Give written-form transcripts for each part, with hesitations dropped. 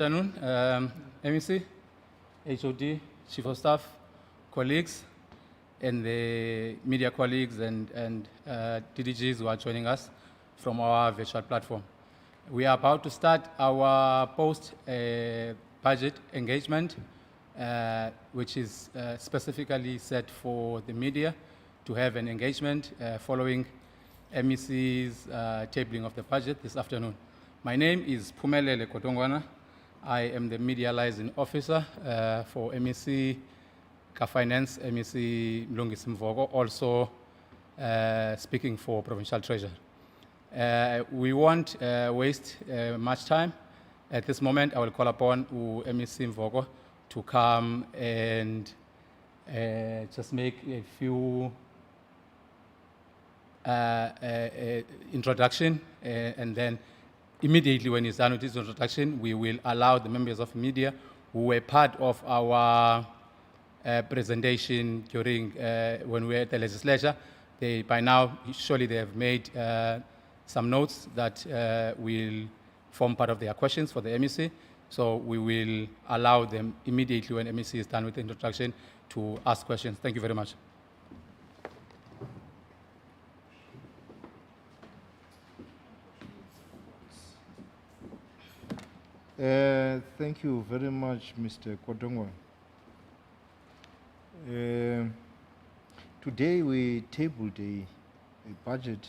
Afternoon, MEC, HOD, Chief of Staff, colleagues, and the media colleagues and DDGs who are joining us from our virtual platform. We are about to start our post-budget engagement, which is specifically set for the media to have an engagement following MEC's tabling of the budget this afternoon. My name is Phumelele Kotongwana. I am the Media Liaison Officer for MEC Finance, MEC Mlungisi Mvogo, also speaking for Provincial Treasurer. We won't waste much time. At this moment, I will call upon MEC Mvogo to come and just make a few introduction, and then immediately when he's done with his introduction, we will allow the members of media who were part of our presentation during when we were at the legislature. They, by now, surely they have made some notes that will form part of their questions for the MEC. So we will allow them immediately when MEC is done with the introduction to ask questions. Thank you very much. Thank you very much, Mr. Kodongwa. Today we tabled a budget,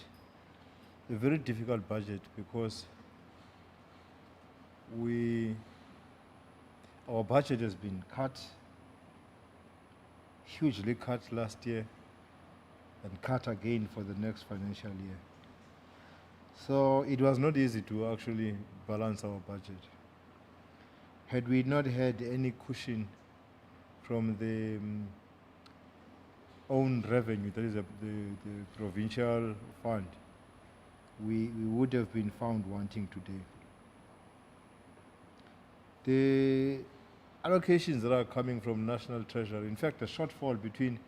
a very difficult budget, because our budget has been cut, hugely cut last year, and cut again for the next financial year. So it was not easy to actually balance our budget. Had we not had any cushion from the own revenue, that is the provincial fund, we would have been found wanting today. The allocations that are coming from National Treasury, in fact, the shortfall between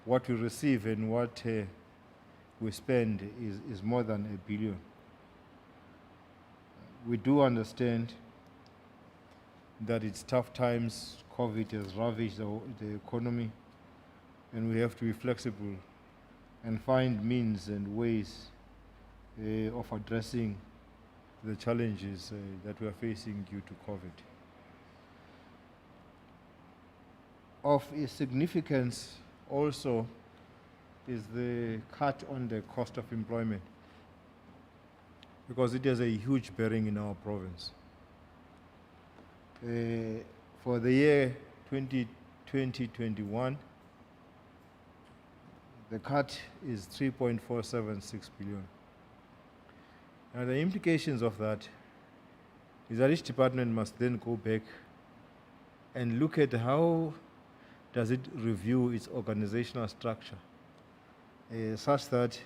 what we receive and what we spend is more than R1 billion. We do understand that it's tough times. COVID has ravaged the economy, and we have to be flexible and find means and ways of addressing the challenges that we are facing due to COVID. Of significance also is the cut on the cost of employment, because it has a huge bearing in our province. For the year 2020-21, the cut is 3.476 billion. Now the implications of that is that each department must then go back and look at how does it review its organizational structure, such that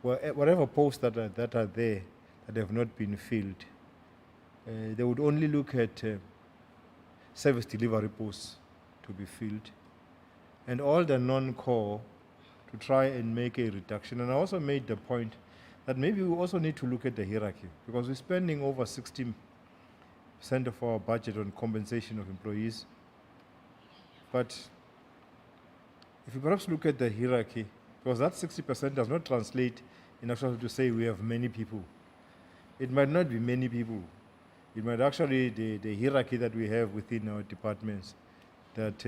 whatever posts that are there that have not been filled, they would only look at service delivery posts to be filled, and all the non-core to try and make a reduction. And I also made the point that maybe we also need to look at the hierarchy, because we're spending over 60% of our budget on compensation of employees. But if you perhaps look at the hierarchy, because that 60% does not translate in actually to say we have many people. It might not be many people. It might actually the hierarchy that we have within our departments that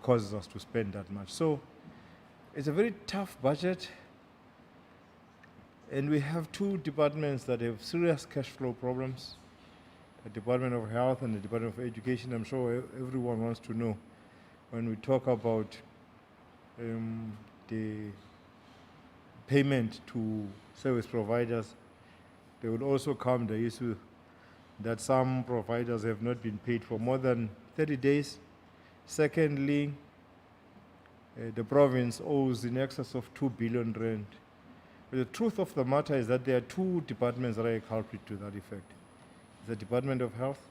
causes us to spend that much. So it's a very tough budget, and we have two departments that have serious cash flow problems: the Department of Health and the Department of Education. I'm sure everyone wants to know, when we talk about the payment to service providers, there would also come the issue that some providers have not been paid for more than 30 days. Secondly, the province owes in excess of 2 billion rand. But the truth of the matter is that there are two departments that are a culprit to that effect: the Department of Health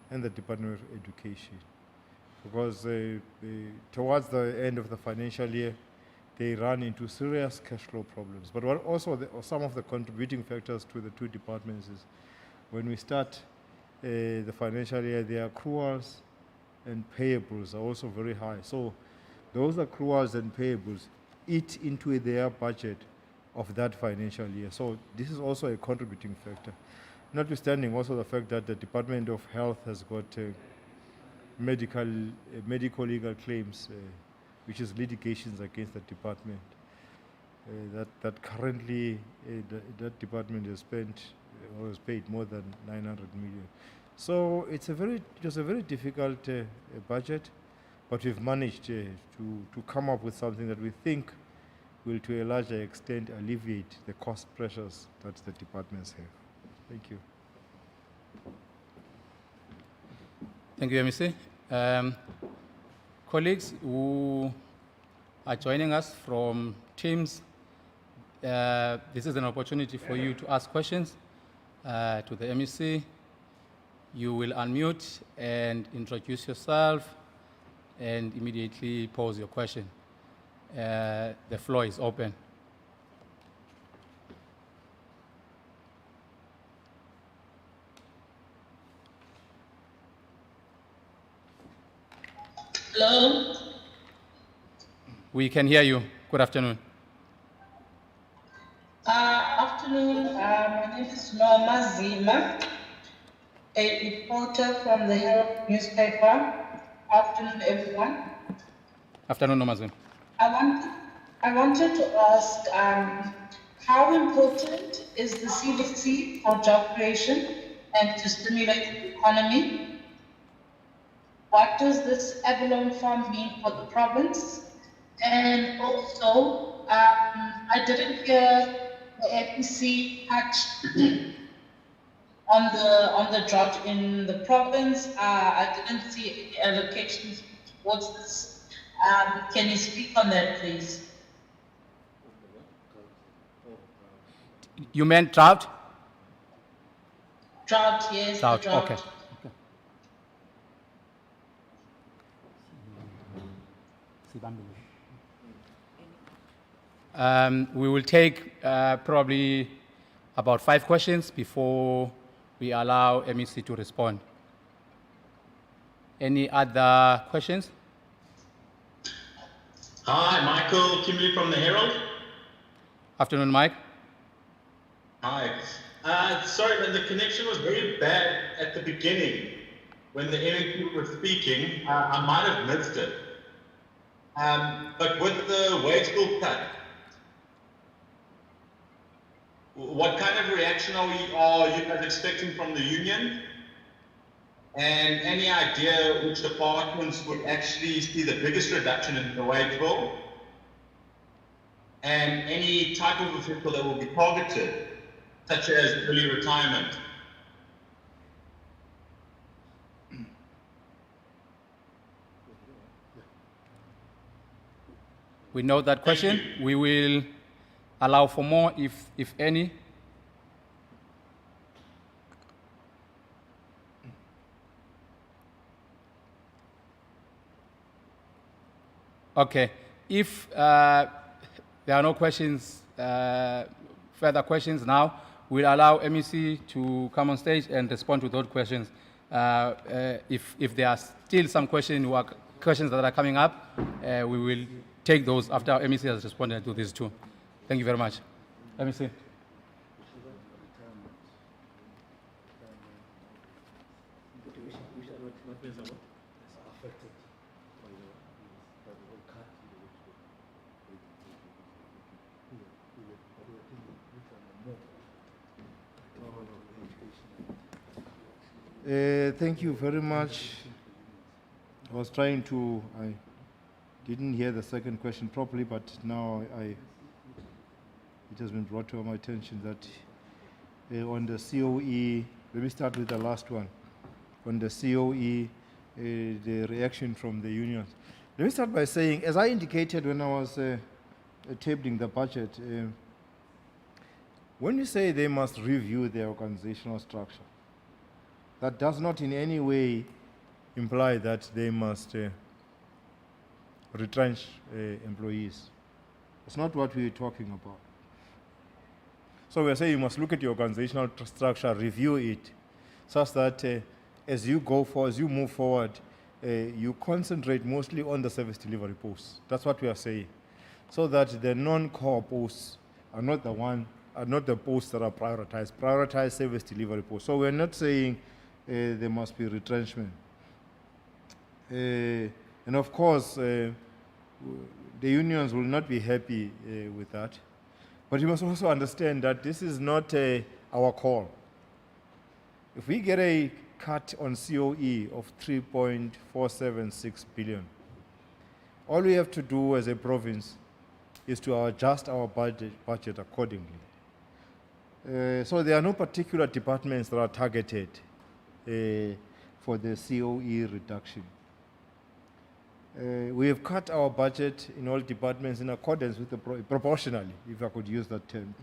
and the Department of Education. Because towards the end of the financial year, they run into serious cash flow problems. But what also some of the contributing factors to the two departments is when we start the financial year, their accruals and payables are also very high. So those accruals and payables eat into their budget of that financial year. So this is also a contributing factor. Notwithstanding also the fact that the Department of Health has got medical legal claims, which is litigations against the department. That currently that department has spent or has paid more than 900 million. So it was a very difficult budget, but we've managed to come up with something that we think will, to a larger extent, alleviate the cost pressures that the departments have. Thank you. Thank you, MEC. Colleagues who are joining us from Teams, this is an opportunity for you to ask questions to the MEC. You will unmute and introduce yourself and immediately pose your question. The floor is open. Hello. We can hear you. Good afternoon. Afternoon. My name is Norma Zima, a reporter from the Herald newspaper. Afternoon, everyone. Afternoon, Nomazim. I wanted to ask, how important is the CVC for job creation and to stimulate the economy? What does this Abalone farm mean for the province? And also, I didn't hear the APC touch on the drought in the province. I didn't see any allocations towards this. Can you speak on that, please? You meant drought? Drought, yes. Drought, the drought. okay. We will take probably about 5 questions before we allow MEC to respond. Any other questions? Hi, Michael Kimberley from the Herald. Afternoon, Mike. Hi. Sorry, but the connection was very bad at the beginning when the MEP was speaking. I might have missed it. But with the wage bill cut, what kind of reaction are you guys expecting from the union? And any idea which departments would actually see the biggest reduction in the wage bill? And any type of official that will be targeted, such as early retirement? We know that question. We will allow for more if any. Okay. If there are no questions, further questions now, we'll allow MEC to come on stage and respond to those questions. If there are still some questions that are coming up, we will take those after MEC has responded to these two. Thank you very much. MEC. Thank you very much. I didn't hear the second question properly, but now it has been brought to my attention that on the COE, let me start with the last one. On the COE, the reaction from the unions. Let me start by saying, as I indicated when I was tabling the budget, when you say they must review their organizational structure, that does not in any way imply that they must retrench employees. It's not what we're talking about. So we're saying you must look at your organizational structure, review it, such that as you move forward, you concentrate mostly on the service delivery posts. That's what we are saying. So that the non-core posts are not the posts that are prioritized. Prioritize service delivery posts. So we're not saying there must be retrenchment. And of course, the unions will not be happy with that. But you must also understand that this is not our call. If we get a cut on COE of 3.476 billion, all we have to do as a province is to adjust our budget accordingly. So there are no particular departments that are targeted for the COE reduction. We have cut our budget in all departments in accordance with the proportionally, if I could use that term.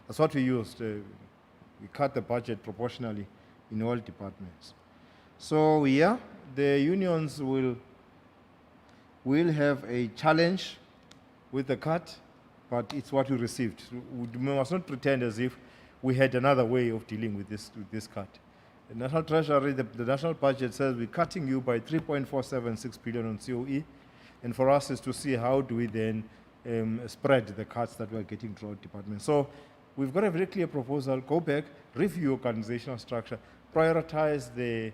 That's what we used. We cut the budget proportionally in all departments. So yeah, the unions will have a challenge with the cut, but it's what we received. We must not pretend as if we had another way of dealing with this cut. The National Treasury, the national budget says we're cutting you by 3.476 billion on COE, and for us is to see how do we then spread the cuts that we're getting throughout departments. So we've got a very clear proposal. Go back, review organizational structure, prioritize the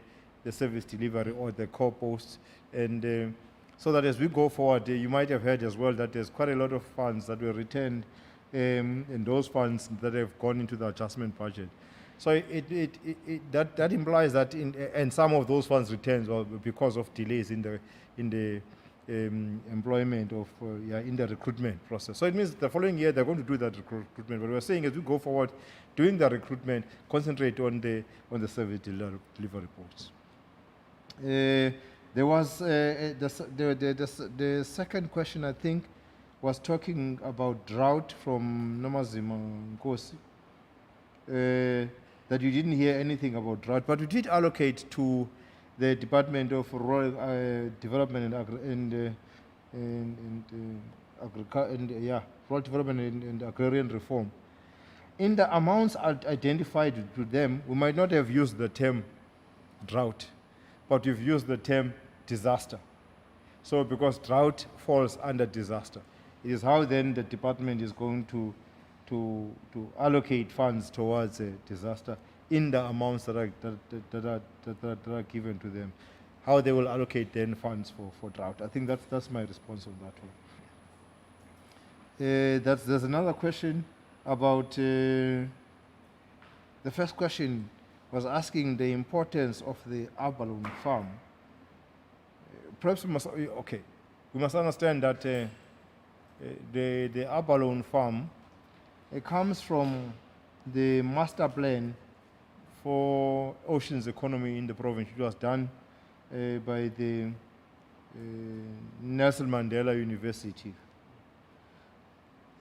service delivery or the core posts, and so that as we go forward, you might have heard as well that there's quite a lot of funds that were returned, and those funds that have gone into the adjustment budget. So that implies that and some of those funds returns were because of delays in the employment of in the recruitment process. So it means the following year they're going to do that recruitment. But we're saying as we go forward, doing the recruitment, concentrate on the service delivery posts. There was the second question, I think, was talking about drought from Nomazima Nkosi. That you didn't hear anything about drought, but we did allocate to the Department of Rural Development Rural Development and Agrarian Reform. In the amounts identified to them, we might not have used the term drought, but we've used the term disaster. So because drought falls under disaster, it is how then the department is going to allocate funds towards a disaster in the amounts that are given to them. How they will allocate then funds for drought. I think that's my response on that one. There's another question about the first question was asking the importance of the Abalone farm. Perhaps we must understand that the Abalone farm, it comes from the master plan for oceans economy in the province. It was done by the Nelson Mandela University.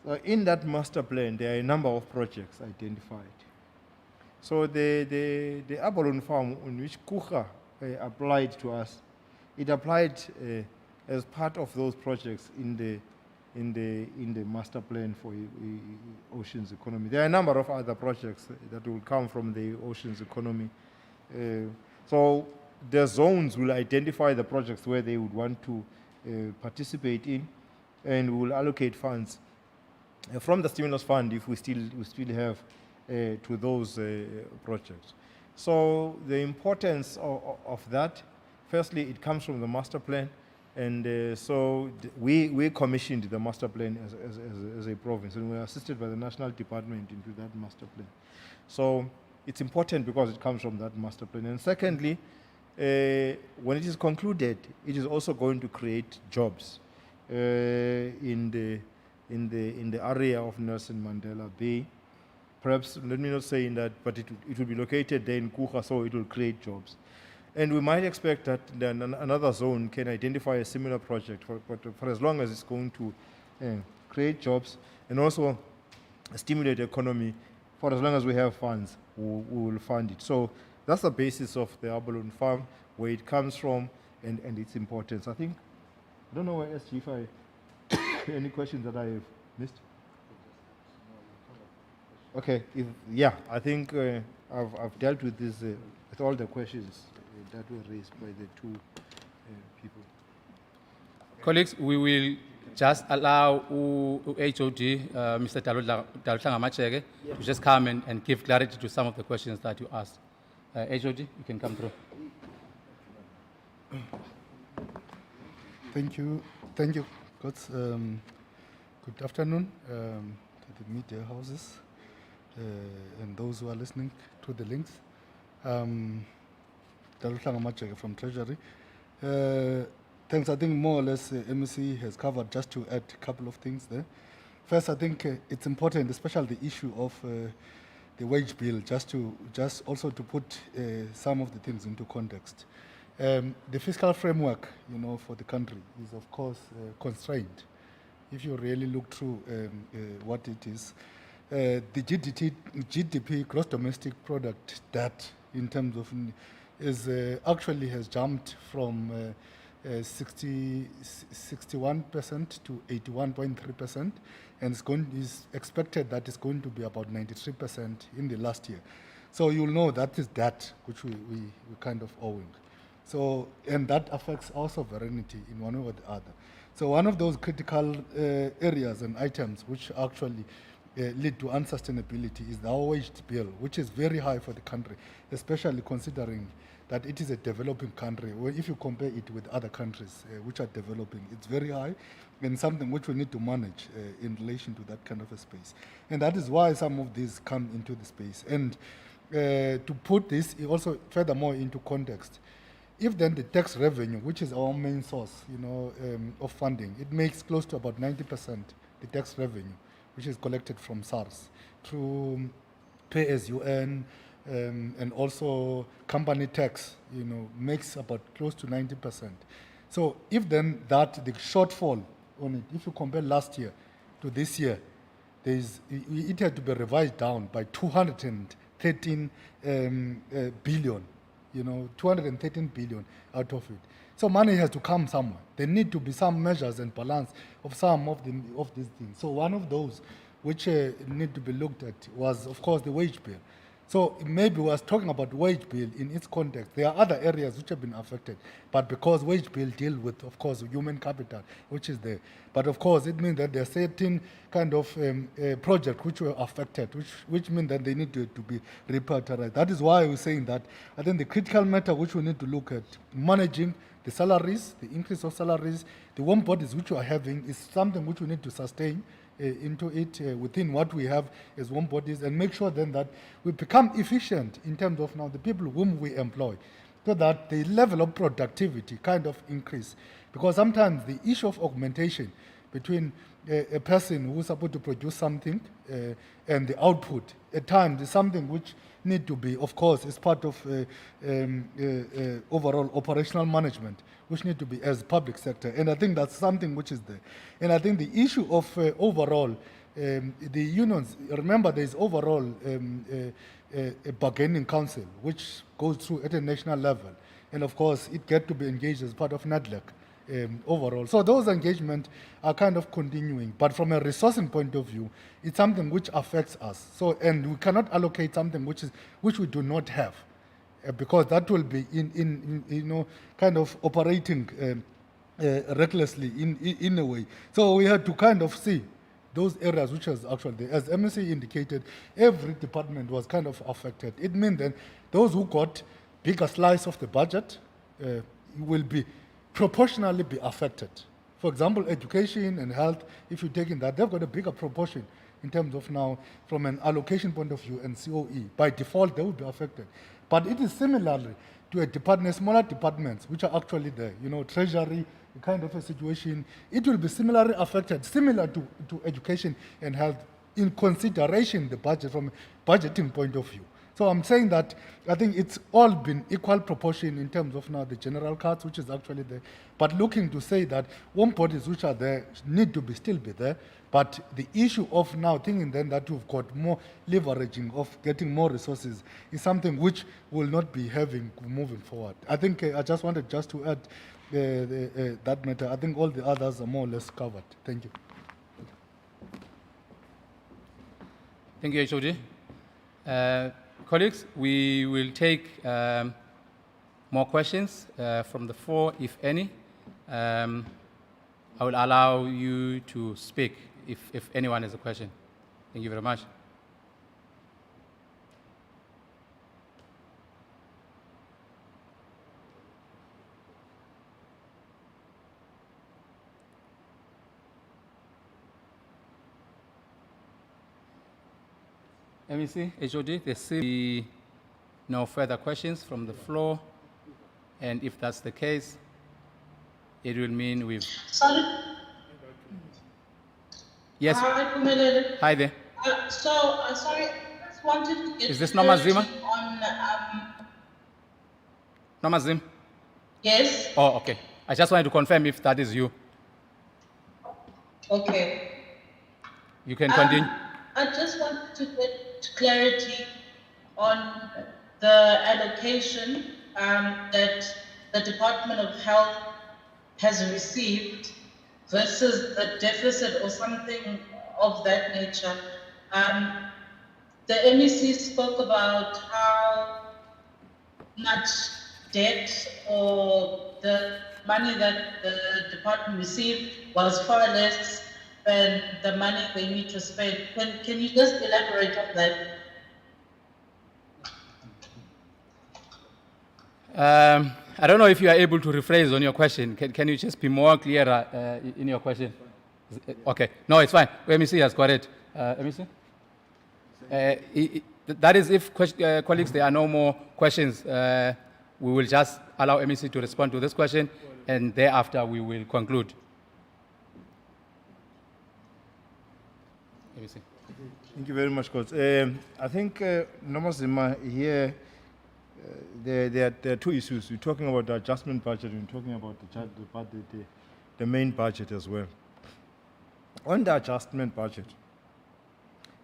So in that master plan, there are a number of projects identified. So the Abalone farm on which Kucha applied to us, it applied as part of those projects in the master plan for oceans economy. There are a number of other projects that will come from the oceans economy. So the zones will identify the projects where they would want to participate in, and we will allocate funds from the stimulus fund if we still have to those projects. So the importance of that, firstly, it comes from the master plan. And so we commissioned the master plan as a province, and we were assisted by the national department into that master plan. So it's important because it comes from that master plan. And secondly, when it is concluded, it is also going to create jobs in the area of Nelson Mandela Bay. Perhaps let me not say in that, but it will be located there in Kucha, so it will create jobs. And we might expect that then another zone can identify a similar project for as long as it's going to create jobs and also stimulate the economy. For as long as we have funds, we will fund it. So that's the basis of the Abalone farm, where it comes from and its importance. I think, I don't know where else, if I any questions that I have Missed? Okay, I think I've dealt with this, with all the questions that were raised by the two people. Colleagues, we will just allow HOD, Mr. Daluhlanga to just come and give clarity to some of the questions that you asked. HOD, you can come through. Thank you, Coach. Good afternoon to the media houses and those who are listening to the links. Daluhlanga Macheke from Treasury. Thanks. I think more or less MEC has covered. Just to add a couple of things there. First, I think it's important, especially the issue of the wage bill, just also to put some of the things into context. The fiscal framework, for the country is of course constrained. If you really look through what it is, the GDP, gross domestic product, that in terms of is actually has jumped from 61% to 81.3%, and is expected that it's going to be about 93% in the last year. So you'll know that is that which we kind of owing. So, and that affects our sovereignty in one way or the other. So one of those critical areas and items which actually lead to unsustainability is our wage bill, which is very high for the country, especially considering that it is a developing country. Well, if you compare it with other countries which are developing, it's very high and something which we need to manage in relation to that kind of a space. And that is why some of these come into the space. And to put this also furthermore into context, if then the tax revenue, which is our main source, of funding, it makes close to about 90% the tax revenue, which is collected from SARS through pay as you earn, and also company tax, makes about close to 90%. So if then that the shortfall on it, if you compare last year to this year, it had to be revised down by 213 billion. 213 billion out of it. So money has to come somewhere. There need to be some measures and balance of some of these things. So one of those which need to be looked at was, of course, the wage bill. So maybe we was talking about wage bill in its context. There are other areas which have been affected, but because wage bill deal with, of course, human capital, which is there. But of course, it means that there are certain kind of projects which were affected, which mean that they need to be reprioritized. That is why we're saying that I think the critical matter which we need to look at managing the salaries, the increase of salaries, the warm bodies which we are having is something which we need to sustain into it within what we have as warm bodies, and make sure then that we become efficient in terms of now the people whom we employ, so that the level of productivity kind of increase. Because sometimes the issue of augmentation between a person who's supposed to produce something and the output at times is something which need to be, of course, as part of overall operational management, which need to be as public sector. And I think that's something which is there. And I think the issue of overall, the unions, remember there is overall a bargaining council, which goes through at a national level. And of course, it gets to be engaged as part of NADLEC. Overall. So those engagements are kind of continuing, but from a resourcing point of view, it's something which affects us. So, and we cannot allocate something which we do not have, because that will be in kind of operating recklessly in a way. So we have to kind of see those areas which is actually there. As MEC indicated, every department was kind of affected. It means that those who got bigger slice of the budget will be proportionally be affected. For example, education and health, if you take in that, they've got a bigger proportion in terms of now from an allocation point of view and COE. By default, they will be affected. But it is similarly to a department, smaller departments, which are actually there, treasury, kind of a situation. It will be similarly affected, similar to education and health, in consideration the budget from a budgeting point of view. So I'm saying that I think it's all been equal proportion in terms of now the general cuts, which is actually there. But looking to say that warm bodies which are there need to still be there. But the issue of now thinking then that we've got more leveraging of getting more resources is something which will not be having moving forward. I think I just wanted to add that matter. I think all the others are more or less covered. Thank you. Thank you, HOD. Colleagues, we will take more questions from the floor, if any. I will allow you to speak if anyone has a question. Thank you very much. MEC, HOD, there seem to be no further questions from the floor. And if that's the case, it will mean we've... Sorry. Yes, Hi, Phumelele. hi there. Sorry, I just wanted to get Is this Noma Zima? clarity on, Namazim? yes, Oh, okay. I just wanted to confirm if that is you. okay. You can continue. I just wanted to get clarity on the allocation that the Department of Health has received versus the deficit or something of that nature. The MEC spoke about how much debt or the money that the department received was far less than the money they need to spend. Can you just elaborate on that? I don't know if you are able to rephrase on your question. Can you just be more clearer in your question? Okay. No, it's fine. MEC has got it. MEC? That is if colleagues, there are no more questions, we will just allow MEC to respond to this question, and thereafter we will conclude. MEC. Thank you very much, Coach. I think, Nomazima, here, there are two issues. We're talking about the adjustment budget and we're talking about the main budget as well. On the adjustment budget,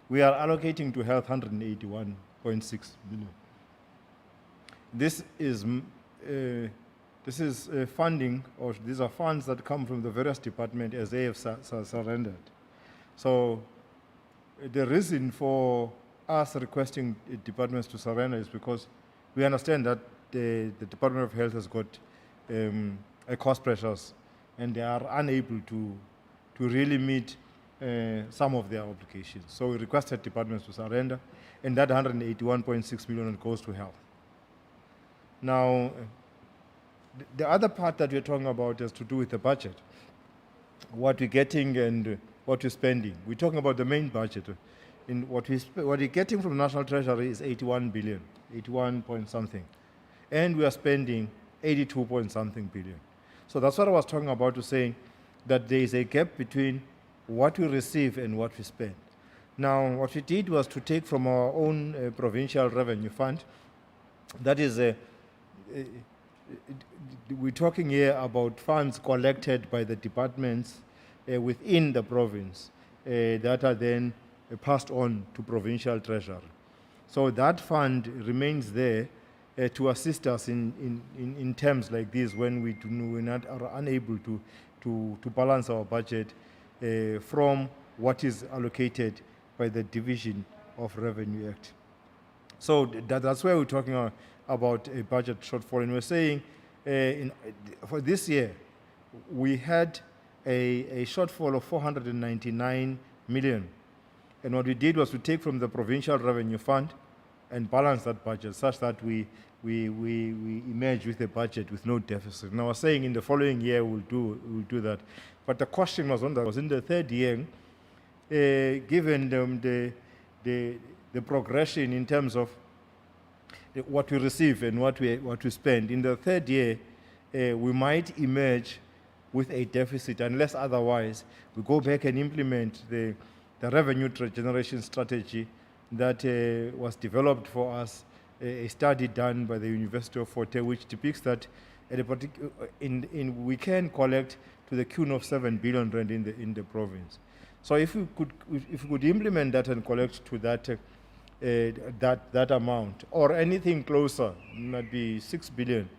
we are allocating to health 181.6 billion. This is funding, or these are funds that come from the various departments as they have surrendered. So the reason for us requesting departments to surrender is because we understand that the Department of Health has got cost pressures and they are unable to really meet some of their obligations. So we requested departments to surrender, and that 181.6 million goes to health. Now, the other part that we're talking about has to do with the budget, what we're getting and what we're spending. We're talking about the main budget. In what we're getting from National Treasury is 81 billion, 81 point something, and we are spending 82 point something billion. So that's what I was talking about, to saying that there is a gap between what we receive and what we spend. Now, what we did was to take from our own provincial revenue fund. That is, we're talking here about funds collected by the departments within the province that are then passed on to provincial treasury. So that fund remains there to assist us in terms like this when we are unable to balance our budget from what is allocated by the Division of Revenue Act. So that's why we're talking about a budget shortfall. And we're saying for this year, we had a shortfall of 499 million. And what we did was to take from the Provincial Revenue Fund and balance that budget such that we emerge with a budget with no deficit. Now, I was saying in the following year we'll do that. But the question was in the third year, given the progression in terms of what we receive and what we spend. In the third year, we might emerge with a deficit unless otherwise we go back and implement the revenue generation strategy that was developed for us, a study done by the University of Fort Hare, which depicts that at a we can collect to the tune of 7 billion rand in the province. So if we could implement that and collect to that amount, or anything closer, might be 6 billion,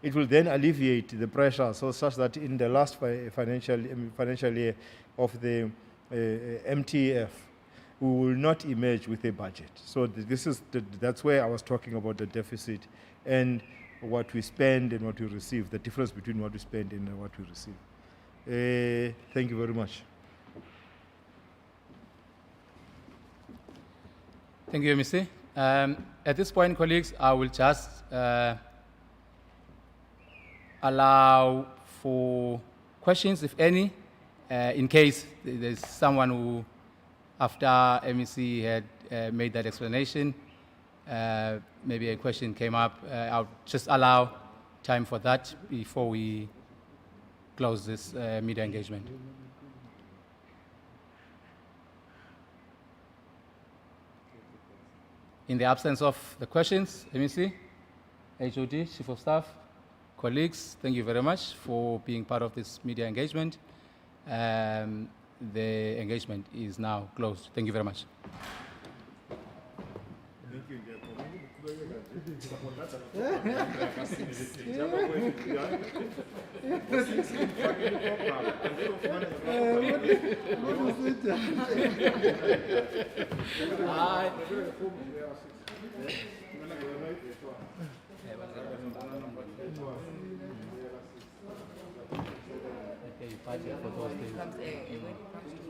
it will then alleviate the pressure, so such that in the last financial year of the MTF, we will not emerge with a budget. So that's where I was talking about the deficit and what we spend and what we receive, the difference between what we spend and what we receive. Thank you very much. Thank you, MEC. At this point, colleagues, I will just allow for questions, if any, in case there's someone who, after MEC had made that explanation, maybe a question came up. I'll just allow time for that before we close this media engagement. In the absence of the questions, MEC, HOD, Chief of Staff, colleagues, thank you very much for being part of this media engagement. The engagement is now closed. Thank you very much. Okay, budget for those days.